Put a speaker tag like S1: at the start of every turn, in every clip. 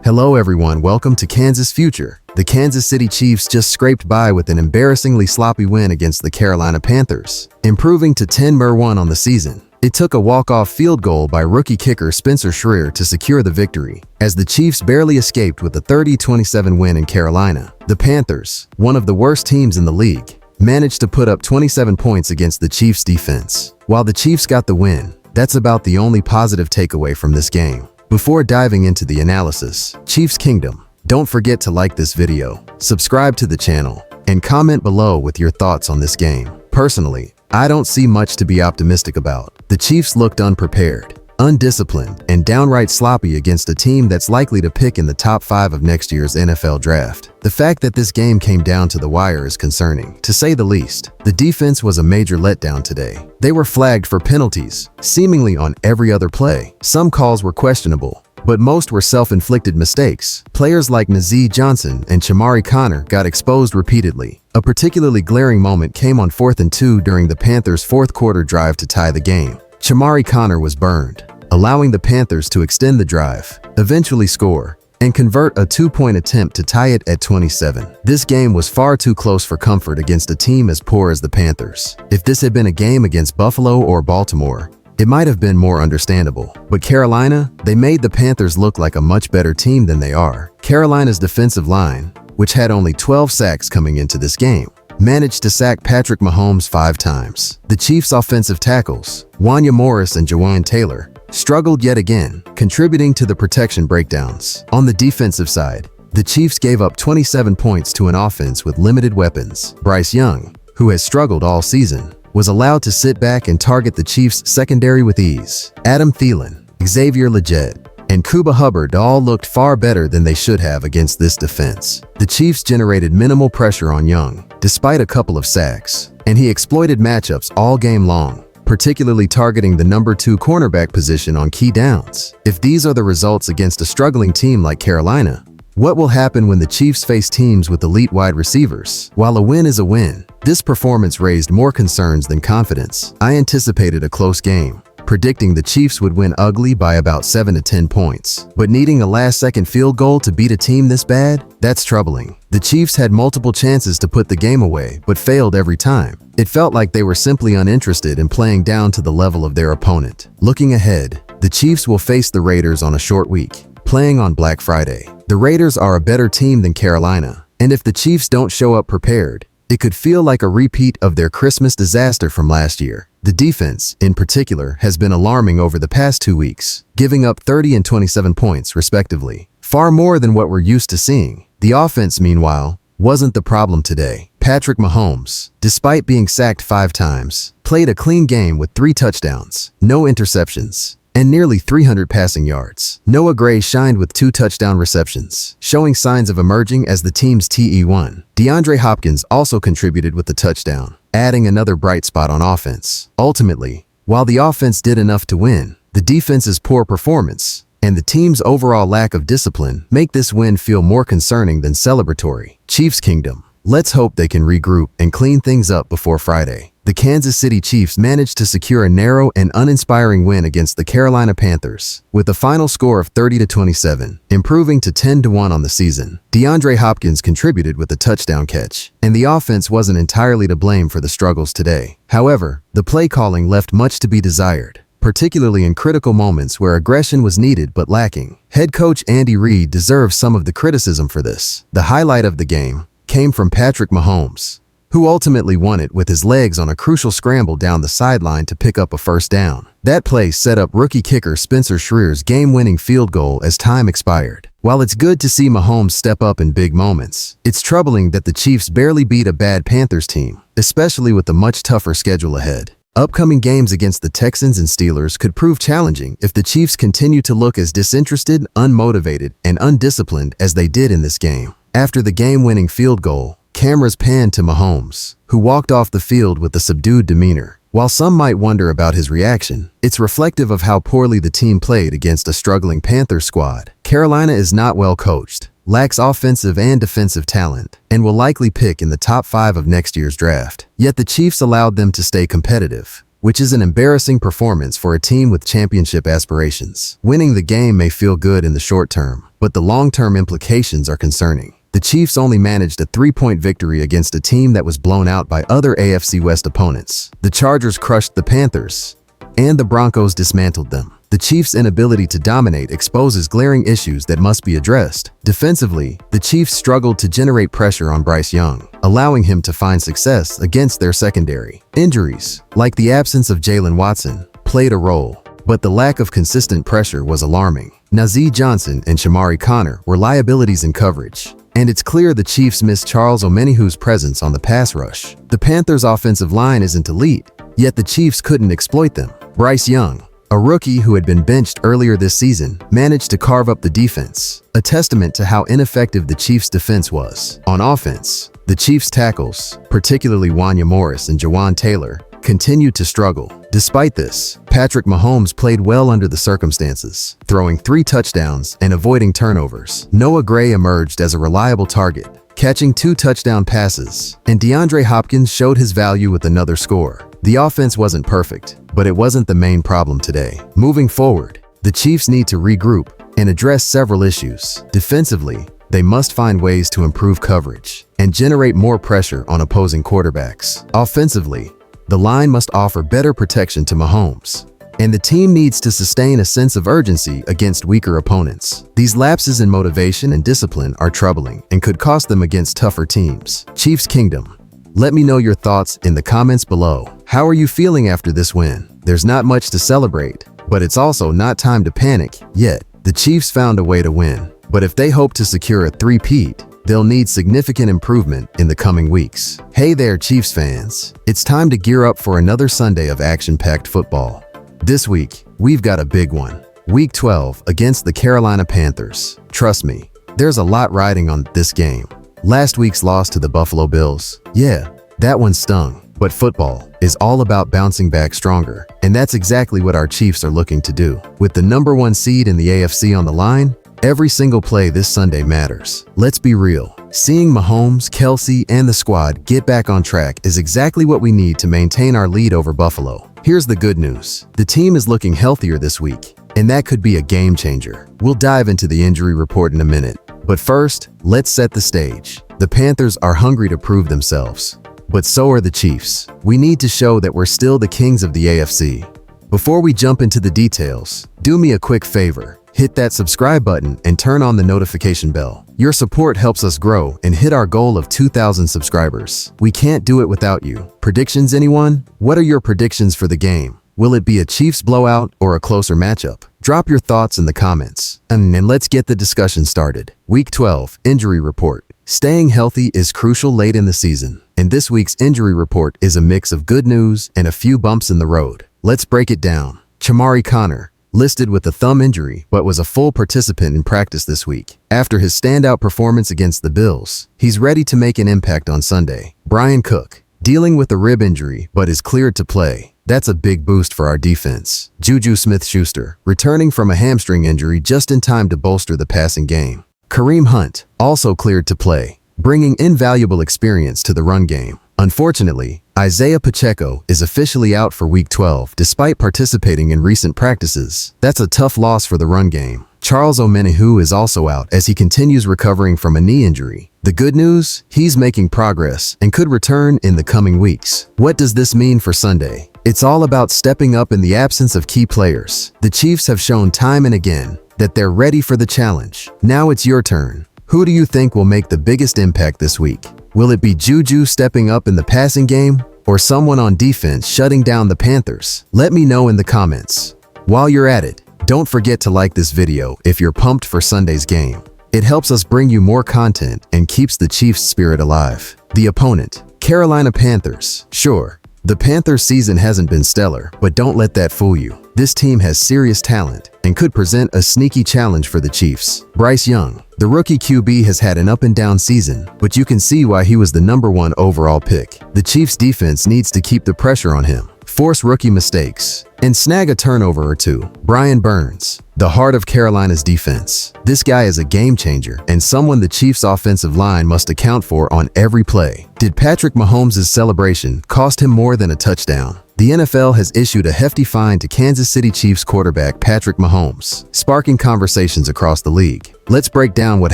S1: Hello everyone, welcome to Kansas Future. The Kansas City Chiefs just scraped by with an embarrassingly sloppy win against the Carolina Panthers, improving to 10-1 on the season. It took a walk-off field goal by rookie kicker Spencer Schreer to secure the victory, as the Chiefs barely escaped with a 30-27 win in Carolina. The Panthers, one of the worst teams in the league, managed to put up 27 points against the Chiefs' defense. While the Chiefs got the win, that's about the only positive takeaway from this game. Before diving into the analysis, Chiefs Kingdom, don't forget to like this video, subscribe to the channel, and comment below with your thoughts on this game. Personally, I don't see much to be optimistic about. The Chiefs looked unprepared, undisciplined, and downright sloppy against a team that's likely to pick in the top 5 of next year's NFL draft. The fact that this game came down to the wire is concerning, to say the least. The defense was a major letdown today. They were flagged for penalties, seemingly on every other play. Some calls were questionable, but most were self-inflicted mistakes. Players like Nazeeh Johnson and Chamarri Conner got exposed repeatedly. A particularly glaring moment came on 4th and 2 during the Panthers' fourth-quarter drive to tie the game. Chamarri Conner was burned, allowing the Panthers to extend the drive, eventually score, and convert a 2-point attempt to tie it at 27. This game was far too close for comfort against a team as poor as the Panthers. If this had been a game against Buffalo or Baltimore, it might have been more understandable. But Carolina, they made the Panthers look like a much better team than they are. Carolina's defensive line, which had only 12 sacks coming into this game, managed to sack Patrick Mahomes 5 times. The Chiefs' offensive tackles, Wanya Morris and Jawaan Taylor, struggled yet again, contributing to the protection breakdowns. On the defensive side, the Chiefs gave up 27 points to an offense with limited weapons. Bryce Young, who has struggled all season, was allowed to sit back and target the Chiefs' secondary with ease. Adam Thielen, Xavier Legette, and Chuba Hubbard all looked far better than they should have against this defense. The Chiefs generated minimal pressure on Young, despite a couple of sacks, and he exploited matchups all game long, particularly targeting the number 2 cornerback position on key downs. If these are the results against a struggling team like Carolina, what will happen when the Chiefs face teams with elite wide receivers? While a win is a win, this performance raised more concerns than confidence. I anticipated a close game, predicting the Chiefs would win ugly by about 7 to 10 points. But needing a last-second field goal to beat a team this bad? That's troubling. The Chiefs had multiple chances to put the game away, but failed every time. It felt like they were simply uninterested in playing down to the level of their opponent. Looking ahead, the Chiefs will face the Raiders on a short week, playing on Black Friday. The Raiders are a better team than Carolina, and if the Chiefs don't show up prepared, it could feel like a repeat of their Christmas disaster from last year. The defense, in particular, has been alarming over the past 2 weeks, giving up 30 and 27 points, respectively, far more than what we're used to seeing. The offense, meanwhile, wasn't the problem today. Patrick Mahomes, despite being sacked 5 times, played a clean game with 3 touchdowns, no interceptions, and nearly 300 passing yards. Noah Gray shined with 2 touchdown receptions, showing signs of emerging as the team's TE1. DeAndre Hopkins also contributed with the touchdown, adding another bright spot on offense. Ultimately, while the offense did enough to win, the defense's poor performance and the team's overall lack of discipline make this win feel more concerning than celebratory. Chiefs Kingdom, let's hope they can regroup and clean things up before Friday. The Kansas City Chiefs managed to secure a narrow and uninspiring win against the Carolina Panthers, with a final score of 30-27, improving to 10-1 on the season. DeAndre Hopkins contributed with a touchdown catch, and the offense wasn't entirely to blame for the struggles today. However, the play calling left much to be desired, particularly in critical moments where aggression was needed but lacking. Head coach Andy Reid deserves some of the criticism for this. The highlight of the game came from Patrick Mahomes, who ultimately won it with his legs on a crucial scramble down the sideline to pick up a first down. That play set up rookie kicker Spencer Schreer's game-winning field goal as time expired. While it's good to see Mahomes step up in big moments, it's troubling that the Chiefs barely beat a bad Panthers team, especially with a much tougher schedule ahead. Upcoming games against the Texans and Steelers could prove challenging if the Chiefs continue to look as disinterested, unmotivated, and undisciplined as they did in this game. After the game-winning field goal, cameras panned to Mahomes, who walked off the field with a subdued demeanor. While some might wonder about his reaction, it's reflective of how poorly the team played against a struggling Panthers squad. Carolina is not well coached, lacks offensive and defensive talent, and will likely pick in the top 5 of next year's draft. Yet the Chiefs allowed them to stay competitive, which is an embarrassing performance for a team with championship aspirations. Winning the game may feel good in the short term, but the long-term implications are concerning. The Chiefs only managed a 3-point victory against a team that was blown out by other AFC West opponents. The Chargers crushed the Panthers, and the Broncos dismantled them. The Chiefs' inability to dominate exposes glaring issues that must be addressed. Defensively, the Chiefs struggled to generate pressure on Bryce Young, allowing him to find success against their secondary. Injuries, like the absence of Jalen Watson, played a role, but the lack of consistent pressure was alarming. Nazeeh Johnson and Shamari Connor were liabilities in coverage, and it's clear the Chiefs missed Charles Omenihu's presence on the pass rush. The Panthers' offensive line isn't elite, yet the Chiefs couldn't exploit them. Bryce Young, a rookie who had been benched earlier this season, managed to carve up the defense, a testament to how ineffective the Chiefs' defense was. On offense, the Chiefs' tackles, particularly Wanya Morris and Jawan Taylor, continued to struggle. Despite this, Patrick Mahomes played well under the circumstances, throwing 3 touchdowns and avoiding turnovers. Noah Gray emerged as a reliable target, catching 2 touchdown passes, and DeAndre Hopkins showed his value with another score. The offense wasn't perfect, but it wasn't the main problem today. Moving forward, the Chiefs need to regroup and address several issues. Defensively, they must find ways to improve coverage and generate more pressure on opposing quarterbacks. Offensively, the line must offer better protection to Mahomes, and the team needs to sustain a sense of urgency against weaker opponents. These lapses in motivation and discipline are troubling and could cost them against tougher teams. Chiefs Kingdom, let me know your thoughts in the comments below. How are you feeling after this win? There's not much to celebrate, but it's also not time to panic yet. The Chiefs found a way to win, but if they hope to secure a three-peat, they'll need significant improvement in the coming weeks. Hey there, Chiefs fans. It's time to gear up for another Sunday of action-packed football. This week, we've got a big one. Week 12 against the Carolina Panthers. Trust me, there's a lot riding on this game. Last week's loss to the Buffalo Bills, yeah, that one stung. But football is all about bouncing back stronger, and that's exactly what our Chiefs are looking to do. With the #1 seed in the AFC on the line, every single play this Sunday matters. Let's be real. Seeing Mahomes, Kelsey, and the squad get back on track is exactly what we need to maintain our lead over Buffalo. Here's the good news. The team is looking healthier this week, and that could be a game changer. We'll dive into the injury report in a minute. But first, let's set the stage. The Panthers are hungry to prove themselves, but so are the Chiefs. We need to show that we're still the kings of the AFC. Before we jump into the details, do me a quick favor. Hit that subscribe button and turn on the notification bell. Your support helps us grow and hit our goal of 2,000 subscribers. We can't do it without you. Predictions, anyone? What are your predictions for the game? Will it be a Chiefs blowout or a closer matchup? Drop your thoughts in the comments. And then let's get the discussion started. Week 12, injury report. Staying healthy is crucial late in the season, and this week's injury report is a mix of good news and a few bumps in the road. Let's break it down. Shamari Connor, listed with a thumb injury, but was a full participant in practice this week. After his standout performance against the Bills, he's ready to make an impact on Sunday. Bryan Cook, dealing with a rib injury, but is cleared to play. That's a big boost for our defense. Juju Smith-Schuster, returning from a hamstring injury just in time to bolster the passing game. Kareem Hunt, also cleared to play, bringing invaluable experience to the run game. Unfortunately, Isaiah Pacheco is officially out for Week 12 despite participating in recent practices. That's a tough loss for the run game. Charles Omenihu is also out as he continues recovering from a knee injury. The good news? He's making progress and could return in the coming weeks. What does this mean for Sunday? It's all about stepping up in the absence of key players. The Chiefs have shown time and again that they're ready for the challenge. Now it's your turn. Who do you think will make the biggest impact this week? Will it be Juju stepping up in the passing game or someone on defense shutting down the Panthers? Let me know in the comments. While you're at it, don't forget to like this video if you're pumped for Sunday's game. It helps us bring you more content and keeps the Chiefs' spirit alive. The opponent, Carolina Panthers. Sure, the Panthers season hasn't been stellar, but don't let that fool you. This team has serious talent and could present a sneaky challenge for the Chiefs. Bryce Young, the rookie QB, has had an up-and-down season, but you can see why he was the #1 overall pick. The Chiefs' defense needs to keep the pressure on him, force rookie mistakes, and snag a turnover or two. Brian Burns, the heart of Carolina's defense. This guy is a game changer and someone the Chiefs' offensive line must account for on every play. Did Patrick Mahomes' celebration cost him more than a touchdown? The NFL has issued a hefty fine to Kansas City Chiefs quarterback Patrick Mahomes, sparking conversations across the league. Let's break down what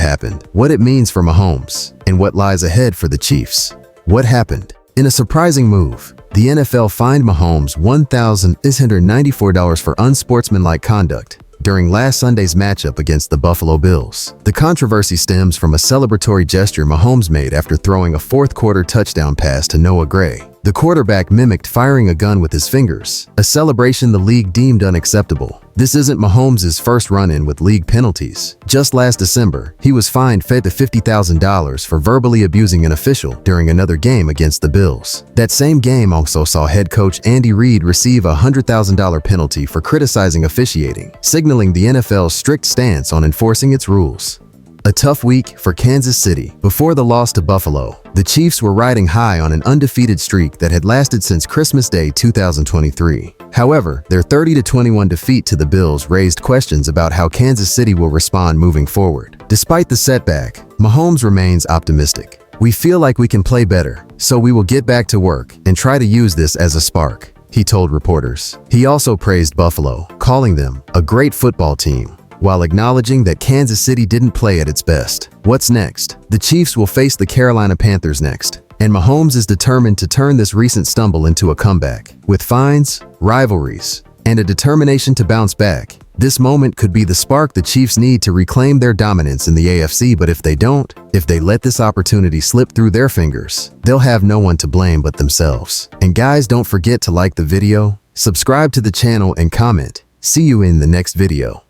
S1: happened, what it means for Mahomes, and what lies ahead for the Chiefs. What happened? In a surprising move, the NFL fined Mahomes $1,894 for unsportsmanlike conduct during last Sunday's matchup against the Buffalo Bills. The controversy stems from a celebratory gesture Mahomes made after throwing a fourth-quarter touchdown pass to Noah Gray. The quarterback mimicked firing a gun with his fingers, a celebration the league deemed unacceptable. This isn't Mahomes' first run-in with league penalties. Just last December, he was fined $50,000 for verbally abusing an official during another game against the Bills. That same game also saw head coach Andy Reid receive a $100,000 penalty for criticizing officiating, signaling the NFL's strict stance on enforcing its rules. A tough week for Kansas City. Before the loss to Buffalo, the Chiefs were riding high on an undefeated streak that had lasted since Christmas Day 2023. However, their 30-21 defeat to the Bills raised questions about how Kansas City will respond moving forward. Despite the setback, Mahomes remains optimistic. "We feel like we can play better, so we will get back to work and try to use this as a spark," he told reporters. He also praised Buffalo, calling them a great football team, while acknowledging that Kansas City didn't play at its best. What's next? The Chiefs will face the Carolina Panthers next, and Mahomes is determined to turn this recent stumble into a comeback. With fines, rivalries, and a determination to bounce back, this moment could be the spark the Chiefs need to reclaim their dominance in the AFC, but if they don't, if they let this opportunity slip through their fingers, they'll have no one to blame but themselves. And guys, don't forget to like the video, subscribe to the channel, and comment. See you in the next video.